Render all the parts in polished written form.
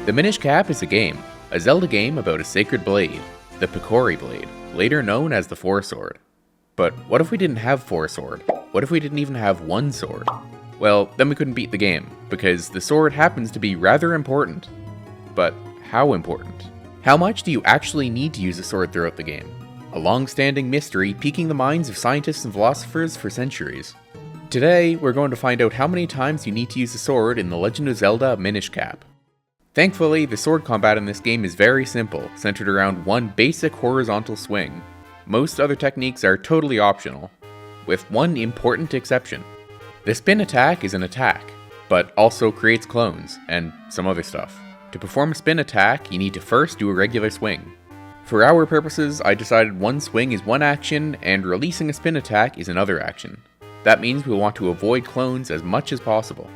The Minish Cap is a Zelda game about a sacred blade, the Picori blade, later known as the Four Sword. But what if we didn't have Four Sword? What if we didn't even have one sword? Well, then we couldn't beat the game, because the sword happens to be rather important. But how important? How much do you actually need to use a sword throughout the game? A long-standing mystery piquing the minds of scientists and philosophers for centuries. Today, we're going to find out how many times you need to use a sword in The Legend of Zelda Minish Cap. Thankfully, the sword combat in this game is very simple, centered around one basic horizontal swing. Most other techniques are totally optional, with one important exception. The spin attack is an attack, but also creates clones, and some other stuff. To perform a spin attack, you need to first do a regular swing. For our purposes, I decided one swing is one action, and releasing a spin attack is another action. That means we'll want to avoid clones as much as possible.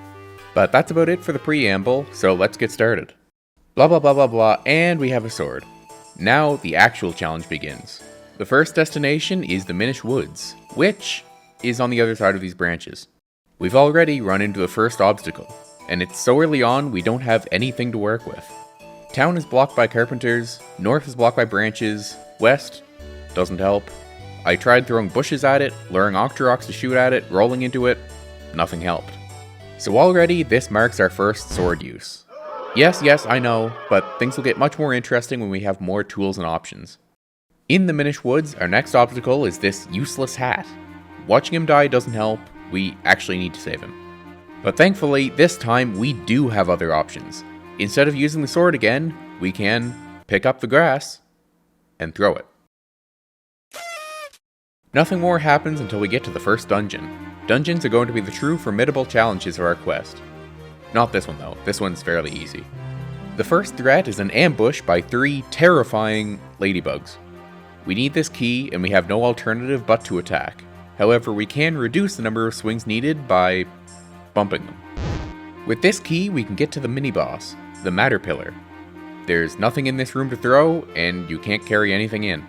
But that's about it for the preamble, so let's get started. Blah blah blah blah blah, and we have a sword. Now the actual challenge begins. The first destination is the Minish Woods, which is on the other side of these branches. We've already run into the first obstacle, and it's so early on we don't have anything to work with. Town is blocked by carpenters, north is blocked by branches, west doesn't help. I tried throwing bushes at it, luring Octoroks to shoot at it, rolling into it, nothing helped. So already this marks our first sword use. Yes, I know, but things will get much more interesting when we have more tools and options. In the Minish Woods, our next obstacle is this useless hat. Watching him die doesn't help, we actually need to save him. But thankfully, this time we do have other options. Instead of using the sword again, we can pick up the grass and throw it. Nothing more happens until we get to the first dungeon. Dungeons are going to be the true formidable challenges of our quest. Not this one though, this one's fairly easy. The first threat is an ambush by 3 terrifying ladybugs. We need this key and we have no alternative but to attack. However, we can reduce the number of swings needed by bumping them. With this key, we can get to the mini-boss, the Matter Pillar. There's nothing in this room to throw, and you can't carry anything in.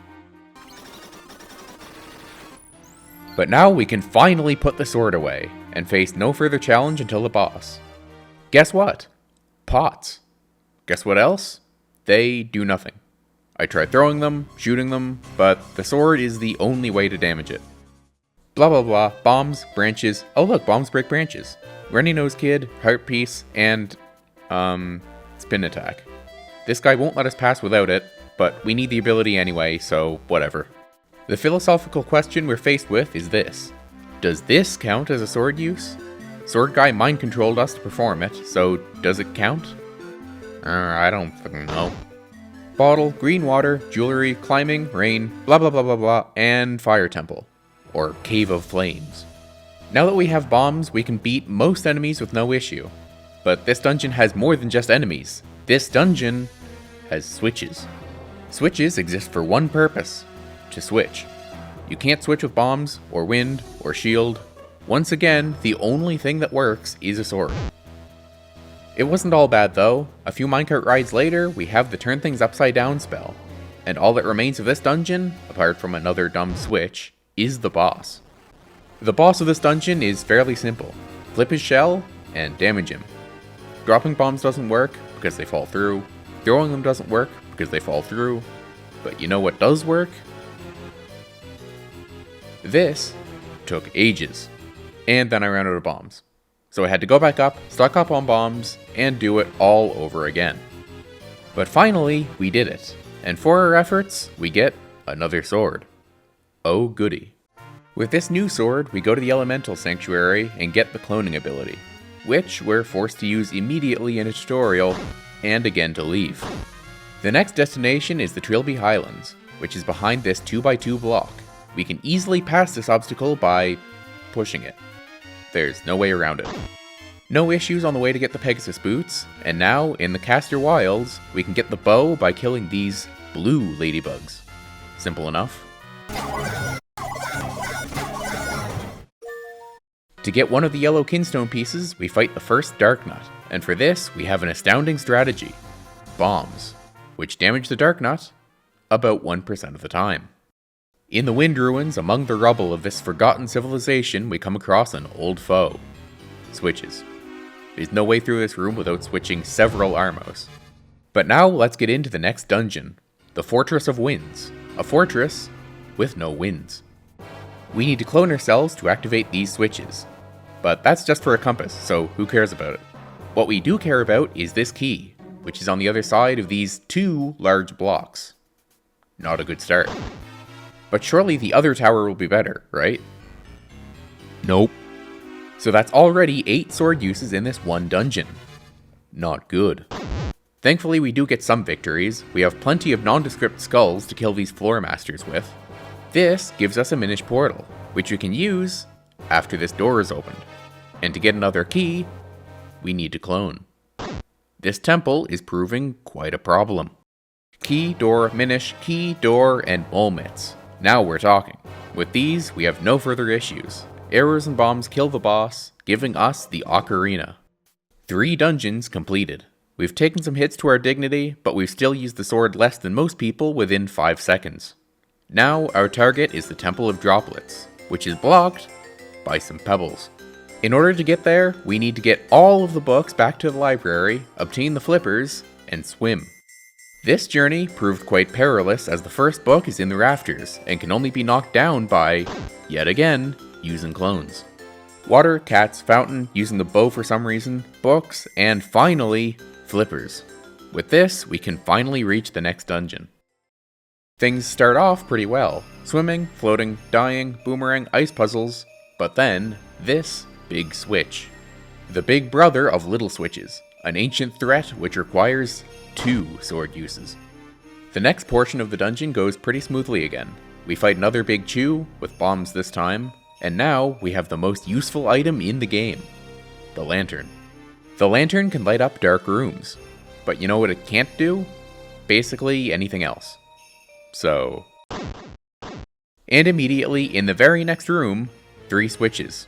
But now we can finally put the sword away, and face no further challenge until the boss. Guess what? Pots. Guess what else? They do nothing. I tried throwing them, shooting them, but the sword is the only way to damage it. Blah blah blah, bombs, branches, oh look, bombs break branches. Runny Nose Kid, Heart Piece, and, spin attack. This guy won't let us pass without it, but we need the ability anyway, so whatever. The philosophical question we're faced with is this. Does this count as a sword use? Sword Guy mind controlled us to perform it, so does it count? I don't fucking know. Bottle, green water, jewelry, climbing, rain, blah blah blah blah blah, and fire temple. Or cave of flames. Now that we have bombs, we can beat most enemies with no issue. But this dungeon has more than just enemies. This dungeon has switches. Switches exist for one purpose. To switch. You can't switch with bombs, or wind, or shield. Once again, the only thing that works is a sword. It wasn't all bad though. A few minecart rides later, we have the turn things upside down spell. And all that remains of this dungeon, apart from another dumb switch, is the boss. The boss of this dungeon is fairly simple. Flip his shell, and damage him. Dropping bombs doesn't work, because they fall through. Throwing them doesn't work, because they fall through. But you know what does work? This took ages. And then I ran out of bombs. So I had to go back up, stock up on bombs, and do it all over again. But finally, we did it. And for our efforts, we get another sword. Oh goody. With this new sword, we go to the Elemental Sanctuary and get the cloning ability, which we're forced to use immediately in a tutorial, and again to leave. The next destination is the Trilby Highlands, which is behind this 2x2 block. We can easily pass this obstacle by pushing it. There's no way around it. No issues on the way to get the Pegasus boots, and now, in the Caster Wilds, we can get the bow by killing these blue ladybugs. Simple enough. To get one of the yellow kinstone pieces, we fight the first Dark Nut, and for this, we have an astounding strategy. Bombs, which damage the Dark Nut about 1% of the time. In the Wind Ruins, among the rubble of this forgotten civilization, we come across an old foe. Switches. There's no way through this room without switching several Armos. But now let's get into the next dungeon, the Fortress of Winds, a fortress with no winds. We need to clone ourselves to activate these switches, but that's just for a compass, so who cares about it? What we do care about is this key, which is on the other side of these 2 large blocks. Not a good start. But surely the other tower will be better, right? Nope. So that's already 8 sword uses in this one dungeon. Not good. Thankfully we do get some victories. We have plenty of nondescript skulls to kill these floor masters with. This gives us a Minish portal, which we can use after this door is opened. And to get another key, we need to clone. This temple is proving quite a problem. Key, door, Minish, key, door, and Molmits. Now we're talking. With these, we have no further issues. Arrows and bombs kill the boss, giving us the Ocarina. 3 dungeons completed. We've taken some hits to our dignity, but we've still used the sword less than most people within 5 seconds. Now our target is the Temple of Droplets, which is blocked by some pebbles. In order to get there, we need to get all of the books back to the library, obtain the flippers, and swim. This journey proved quite perilous as the first book is in the rafters and can only be knocked down by, yet again, using clones. Water, cats, fountain, using the bow for some reason, books, and finally, flippers. With this, we can finally reach the next dungeon. Things start off pretty well. Swimming, floating, dying, boomerang, ice puzzles, but then, this big switch. The big brother of little switches, an ancient threat which requires 2 sword uses. The next portion of the dungeon goes pretty smoothly again. We fight another big chew, with bombs this time, and now we have the most useful item in the game, the lantern. The lantern can light up dark rooms, but you know what it can't do? Basically anything else. So... And immediately in the very next room, 3 switches,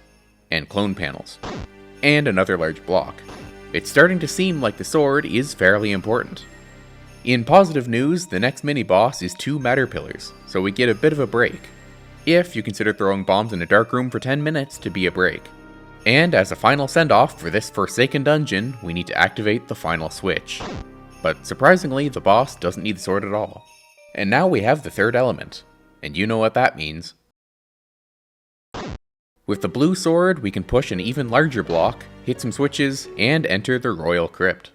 and clone panels, and another large block. It's starting to seem like the sword is fairly important. In positive news, the next mini-boss is 2 matter pillars, so we get a bit of a break. If you consider throwing bombs in a dark room for 10 minutes to be a break. And as a final send-off for this Forsaken dungeon, we need to activate the final switch. But surprisingly, the boss doesn't need the sword at all. And now we have the third element, and you know what that means. With the blue sword, we can push an even larger block, hit some switches, and enter the Royal Crypt.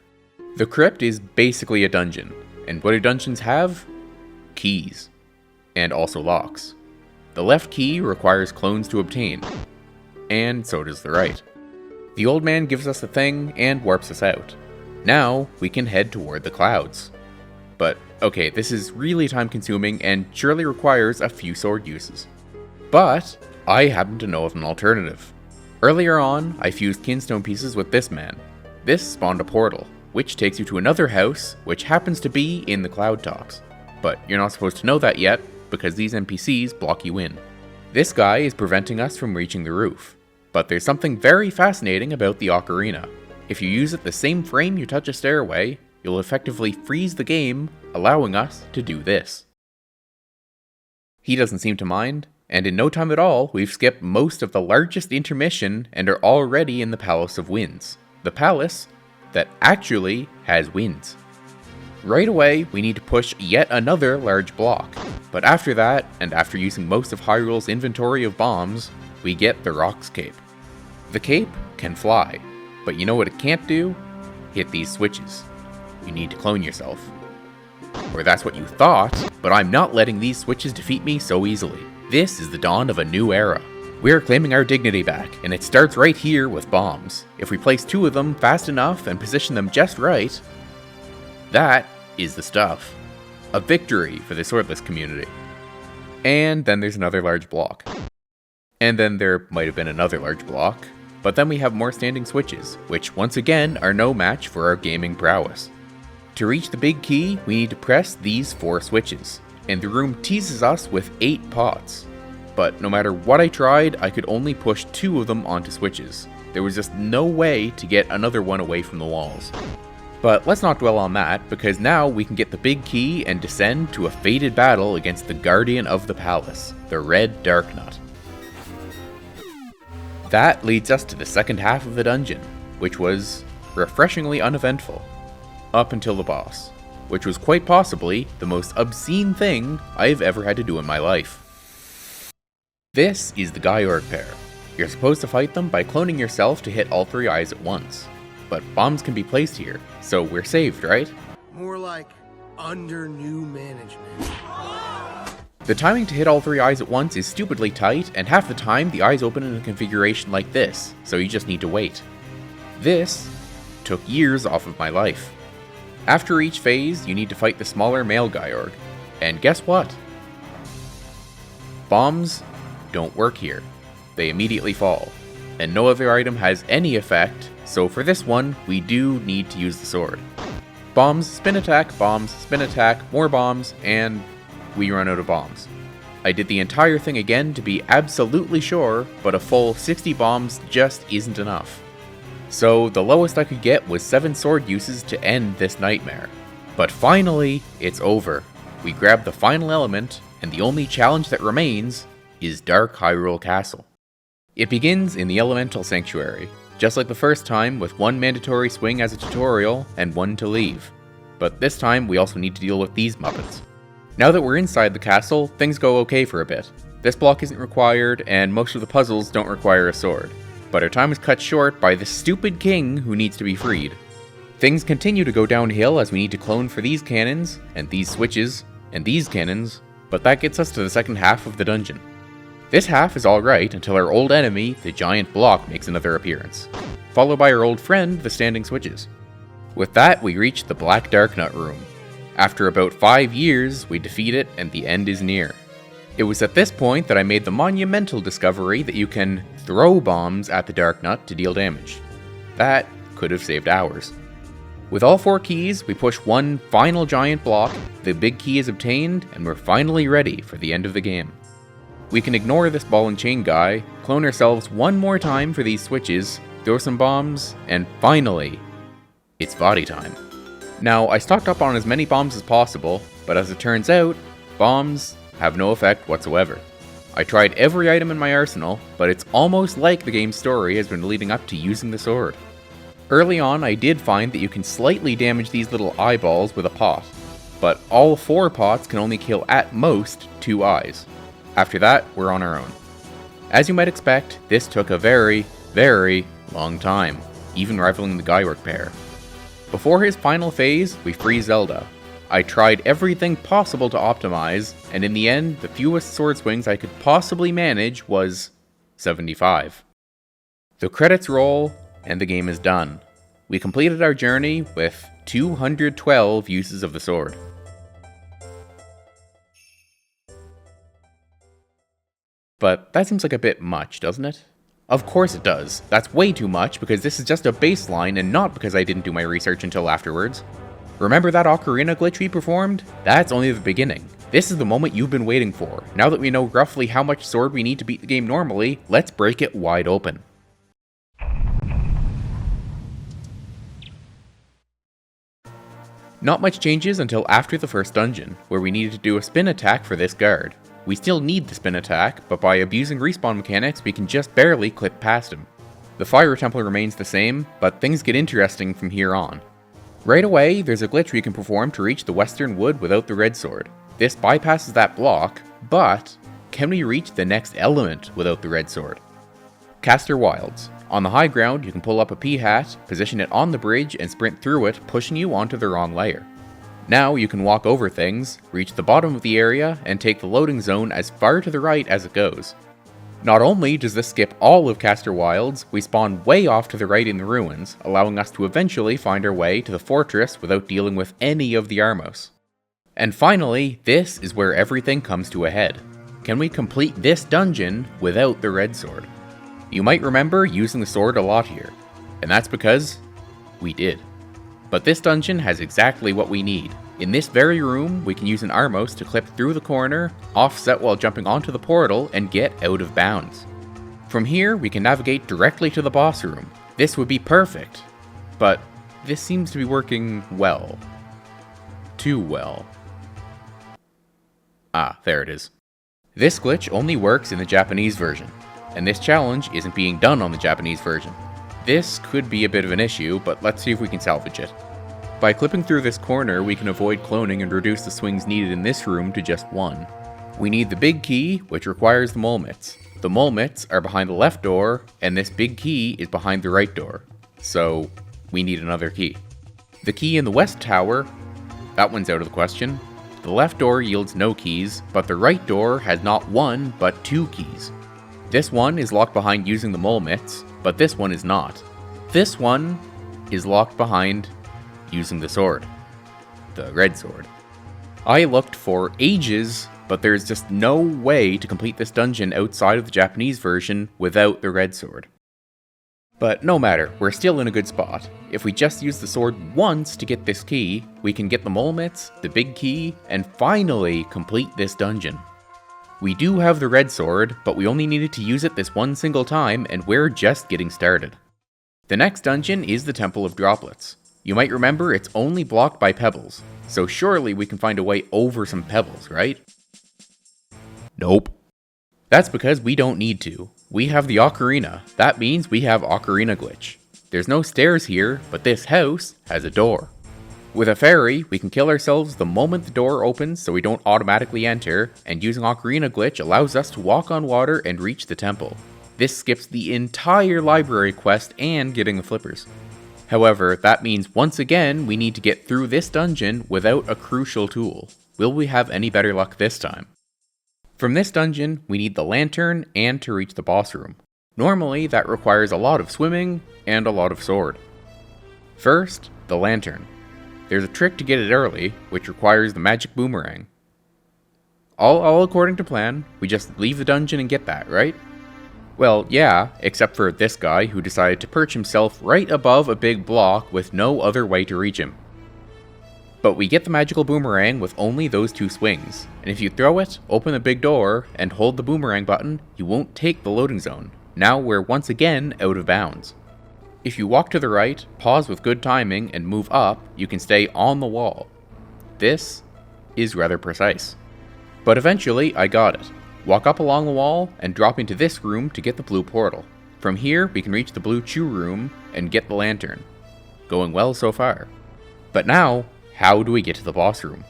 The crypt is basically a dungeon, and what do dungeons have? Keys. And also locks. The left key requires clones to obtain, and so does the right. The old man gives us the thing and warps us out. Now, we can head toward the clouds. But, okay, this is really time consuming and surely requires a few sword uses. But, I happen to know of an alternative. Earlier on, I fused kinstone pieces with this man. This spawned a portal, which takes you to another house, which happens to be in the cloud tops. But you're not supposed to know that yet, because these NPCs block you in. This guy is preventing us from reaching the roof. But there's something very fascinating about the Ocarina. If you use it the same frame you touch a stairway, you'll effectively freeze the game, allowing us to do this. He doesn't seem to mind, and in no time at all, we've skipped most of the largest intermission and are already in the Palace of Winds. The palace that actually has winds. Right away, we need to push yet another large block. But after that, and after using most of Hyrule's inventory of bombs, we get the Rock's Cape. The cape can fly, but you know what it can't do? Hit these switches. You need to clone yourself. Or that's what you thought, but I'm not letting these switches defeat me so easily. This is the dawn of a new era. We're claiming our dignity back, and it starts right here with bombs. If we place 2 of them fast enough and position them just right, that is the stuff. A victory for the swordless community. And then there's another large block. And then there might have been another large block, but then we have more standing switches, which once again are no match for our gaming prowess. To reach the big key, we need to press these 4 switches, and the room teases us with 8 pots. But no matter what I tried, I could only push 2 of them onto switches. There was just no way to get another one away from the walls. But let's not dwell on that, because now we can get the big key and descend to a fated battle against the Guardian of the Palace, the Red Dark Nut. That leads us to the second half of the dungeon, which was refreshingly uneventful, up until the boss. which was quite possibly the most obscene thing I've ever had to do in my life. This is the Gyorg pair. You're supposed to fight them by cloning yourself to hit all 3 eyes at once. But bombs can be placed here, so we're saved, right? More like under new management. The timing to hit all 3 eyes at once is stupidly tight, and half the time the eyes open in a configuration like this, so you just need to wait. This took years off of my life. After each phase, you need to fight the smaller male Gyorg. And guess what? Bombs don't work here. They immediately fall, and no other item has any effect, so for this one, we do need to use the sword. Bombs, spin attack, more bombs, and we run out of bombs. I did the entire thing again to be absolutely sure, but a full 60 bombs just isn't enough. So the lowest I could get was 7 sword uses to end this nightmare. But finally, it's over. We grab the final element, and the only challenge that remains is Dark Hyrule Castle. It begins in the Elemental Sanctuary, just like the first time with 1 mandatory swing as a tutorial and 1 to leave. But this time we also need to deal with these Muppets. Now that we're inside the castle, things go okay for a bit. This block isn't required, and most of the puzzles don't require a sword. But our time is cut short by the stupid king who needs to be freed. Things continue to go downhill as we need to clone for these cannons, and these switches, and these cannons, but that gets us to the second half of the dungeon. This half is alright until our old enemy, the giant block, makes another appearance, followed by our old friend, the standing switches. With that, we reach the Black Dark Nut room. After about 5 years, we defeat it and the end is near. It was at this point that I made the monumental discovery that you can throw bombs at the Dark Nut to deal damage. That could have saved hours. With all 4 keys, we push one final giant block, the big key is obtained, and we're finally ready for the end of the game. We can ignore this ball and chain guy, clone ourselves one more time for these switches, throw some bombs, and finally, it's body time. Now, I stocked up on as many bombs as possible, but as it turns out, bombs have no effect whatsoever. I tried every item in my arsenal, but it's almost like the game's story has been leading up to using the sword. Early on, I did find that you can slightly damage these little eyeballs with a pot, but all 4 pots can only kill at most 2 eyes. After that, we're on our own. As you might expect, this took a very, very long time, even rivaling the Gyorg pair. Before his final phase, we free Zelda. I tried everything possible to optimize, and in the end, the fewest sword swings I could possibly manage was 75. The credits roll, and the game is done. We completed our journey with 212 uses of the sword. But that seems like a bit much, doesn't it? Of course it does. That's way too much because this is just a baseline and not because I didn't do my research until afterwards. Remember that ocarina glitch we performed? That's only the beginning. This is the moment you've been waiting for. Now that we know roughly how much sword we need to beat the game normally, let's break it wide open. Not much changes until after the first dungeon, where we needed to do a spin attack for this guard. We still need the spin attack, but by abusing respawn mechanics we can just barely clip past him. The fire temple remains the same, but things get interesting from here on. Right away, there's a glitch we can perform to reach the western wood without the red sword. This bypasses that block, but can we reach the next element without the red sword? Caster Wilds. On the high ground, you can pull up a P-hat, position it on the bridge, and sprint through it, pushing you onto the wrong layer. Now you can walk over things, reach the bottom of the area, and take the loading zone as far to the right as it goes. Not only does this skip all of Caster Wilds, we spawn way off to the right in the ruins, allowing us to eventually find our way to the fortress without dealing with any of the Armos. And finally, this is where everything comes to a head. Can we complete this dungeon without the red sword? You might remember using the sword a lot here, and that's because we did. But this dungeon has exactly what we need. In this very room, we can use an Armos to clip through the corner, offset while jumping onto the portal, and get out of bounds. From here, we can navigate directly to the boss room. This would be perfect, but this seems to be working well. Too well. Ah, there it is. This glitch only works in the Japanese version, and this challenge isn't being done on the Japanese version. This could be a bit of an issue, but let's see if we can salvage it. By clipping through this corner, we can avoid cloning and reduce the swings needed in this room to just one. We need the big key, which requires the mole mitts. The mole mitts are behind the left door, and this big key is behind the right door. So, we need another key. The key in the west tower, that one's out of the question. The left door yields no keys, but the right door has not one, but 2 keys. This one is locked behind using the mole mitts, but this one is not. This one is locked behind using the sword. The red sword. I looked for ages, but there's just no way to complete this dungeon outside of the Japanese version without the red sword. But no matter, we're still in a good spot. If we just use the sword once to get this key, we can get the mole mitts, the big key, and finally complete this dungeon. We do have the red sword, but we only needed to use it this one single time, and we're just getting started. The next dungeon is the Temple of Droplets. You might remember it's only blocked by pebbles, so surely we can find a way over some pebbles, right? Nope. That's because we don't need to. We have the ocarina. That means we have ocarina glitch. There's no stairs here, but this house has a door. With a fairy, we can kill ourselves the moment the door opens so we don't automatically enter, and using ocarina glitch allows us to walk on water and reach the temple. This skips the entire library quest and getting the flippers. However, that means once again we need to get through this dungeon without a crucial tool. Will we have any better luck this time? From this dungeon, we need the lantern and to reach the boss room. Normally, that requires a lot of swimming and a lot of sword. First, the lantern. There's a trick to get it early, which requires the magic boomerang. All according to plan, we just leave the dungeon and get that, right? Well, yeah, except for this guy who decided to perch himself right above a big block with no other way to reach him. But we get the magical boomerang with only those 2 swings, and if you throw it, open the big door, and hold the boomerang button, you won't take the loading zone. Now we're once again out of bounds. If you walk to the right, pause with good timing, and move up, you can stay on the wall. This is rather precise. But eventually, I got it. Walk up along the wall, and drop into this room to get the blue portal. From here, we can reach the blue chew room, and get the lantern. Going well so far. But now, how do we get to the boss room?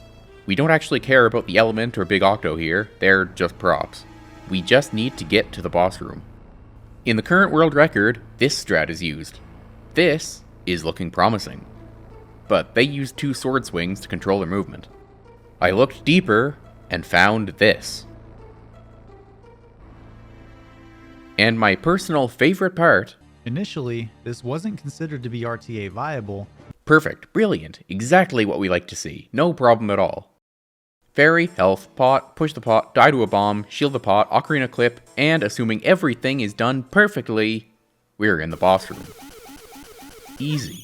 We don't actually care about the element or big octo here, they're just props. We just need to get to the boss room. In the current world record, this strat is used. This is looking promising. But they use 2 sword swings to control their movement. I looked deeper and found this. And my personal favorite part. Initially, this wasn't considered to be RTA viable. Perfect, brilliant, exactly what we like to see, no problem at all. Fairy, health, pot, push the pot, die to a bomb, shield the pot, ocarina clip, and assuming everything is done perfectly, we're in the boss room. Easy.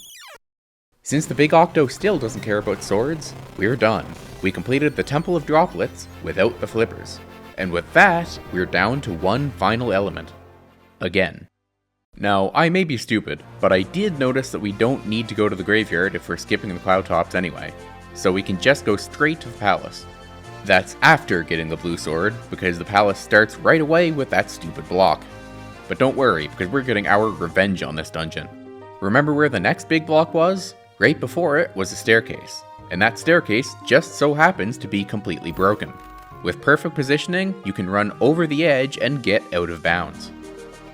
Since the big octo still doesn't care about swords, we're done. We completed the Temple of Droplets without the flippers. And with that, we're down to one final element. Again. Now, I may be stupid, but I did notice that we don't need to go to the graveyard if we're skipping the cloud tops anyway, so we can just go straight to the palace. That's after getting the blue sword, because the palace starts right away with that stupid block. But don't worry, because we're getting our revenge on this dungeon. Remember where the next big block was? Right before it was a staircase, and that staircase just so happens to be completely broken. With perfect positioning, you can run over the edge and get out of bounds.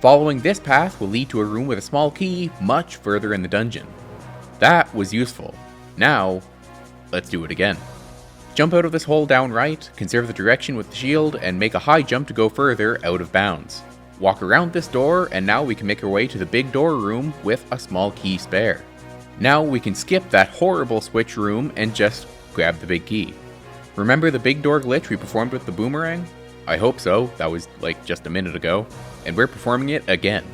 Following this path will lead to a room with a small key much further in the dungeon. That was useful. Now, let's do it again. Jump out of this hole down right, conserve the direction with the shield, and make a high jump to go further out of bounds. Walk around this door, and now we can make our way to the big door room with a small key spare. Now we can skip that horrible switch room and just grab the big key. Remember the big door glitch we performed with the boomerang? I hope so, that was like just a minute ago, and we're performing it again.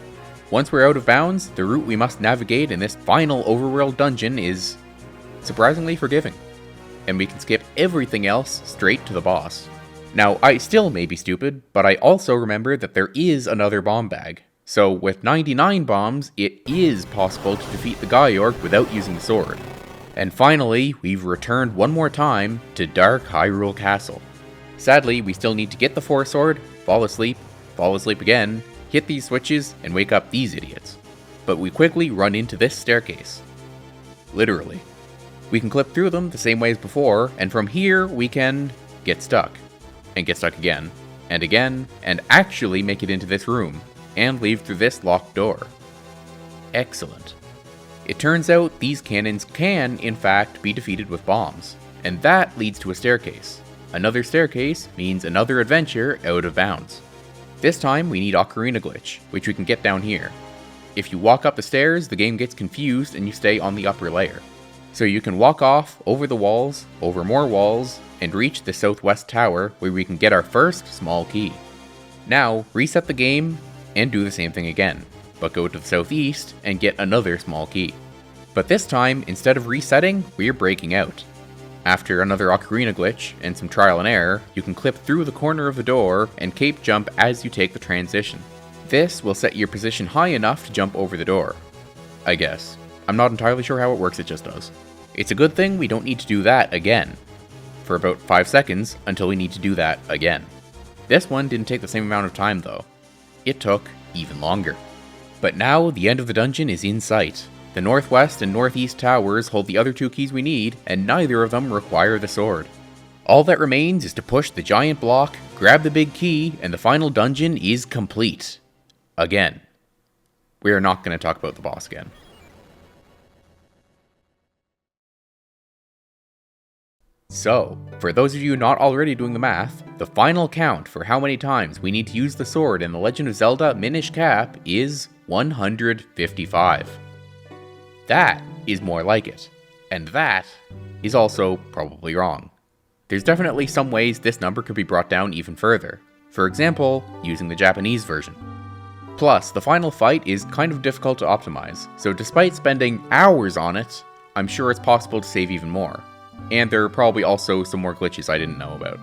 Once we're out of bounds, the route we must navigate in this final overworld dungeon is surprisingly forgiving, and we can skip everything else straight to the boss. Now, I still may be stupid, but I also remember that there is another bomb bag. So with 99 bombs, it is possible to defeat the Gaiorg without using the sword. And finally, we've returned one more time to Dark Hyrule Castle. Sadly, we still need to get the Force Sword, fall asleep again, hit these switches, and wake up these idiots. But we quickly run into this staircase. Literally. We can clip through them the same way as before, and from here we can get stuck, and get stuck again, and actually make it into this room, and leave through this locked door. Excellent. It turns out these cannons can, in fact, be defeated with bombs, and that leads to a staircase. Another staircase means another adventure out of bounds. This time we need Ocarina Glitch, which we can get down here. If you walk up the stairs, the game gets confused and you stay on the upper layer. So you can walk off, over the walls, over more walls, and reach the southwest tower where we can get our first small key. Now, reset the game and do the same thing again, but go to the southeast and get another small key. But this time, instead of resetting, we're breaking out. After another Ocarina Glitch and some trial and error, you can clip through the corner of the door and cape jump as you take the transition. This will set your position high enough to jump over the door. I guess. I'm not entirely sure how it works, it just does. It's a good thing we don't need to do that again. For about 5 seconds, until we need to do that again. This one didn't take the same amount of time though. It took even longer. But now the end of the dungeon is in sight. The northwest and northeast towers hold the other 2 keys we need, and neither of them require the sword. All that remains is to push the giant block, grab the big key, and the final dungeon is complete. Again. We are not going to talk about the boss again. So, for those of you not already doing the math, the final count for how many times we need to use the sword in The Legend of Zelda Minish Cap is 155. That is more like it, and that is also probably wrong. There's definitely some ways this number could be brought down even further, for example, using the Japanese version. Plus, the final fight is kind of difficult to optimize, so despite spending hours on it, I'm sure it's possible to save even more. And there are probably also some more glitches I didn't know about.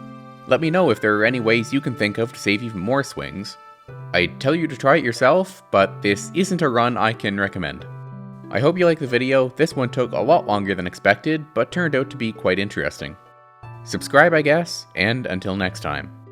Let me know if there are any ways you can think of to save even more swings. I'd tell you to try it yourself, but this isn't a run I can recommend. I hope you liked the video. This one took a lot longer than expected, but turned out to be quite interesting. Subscribe, I guess, and until next time.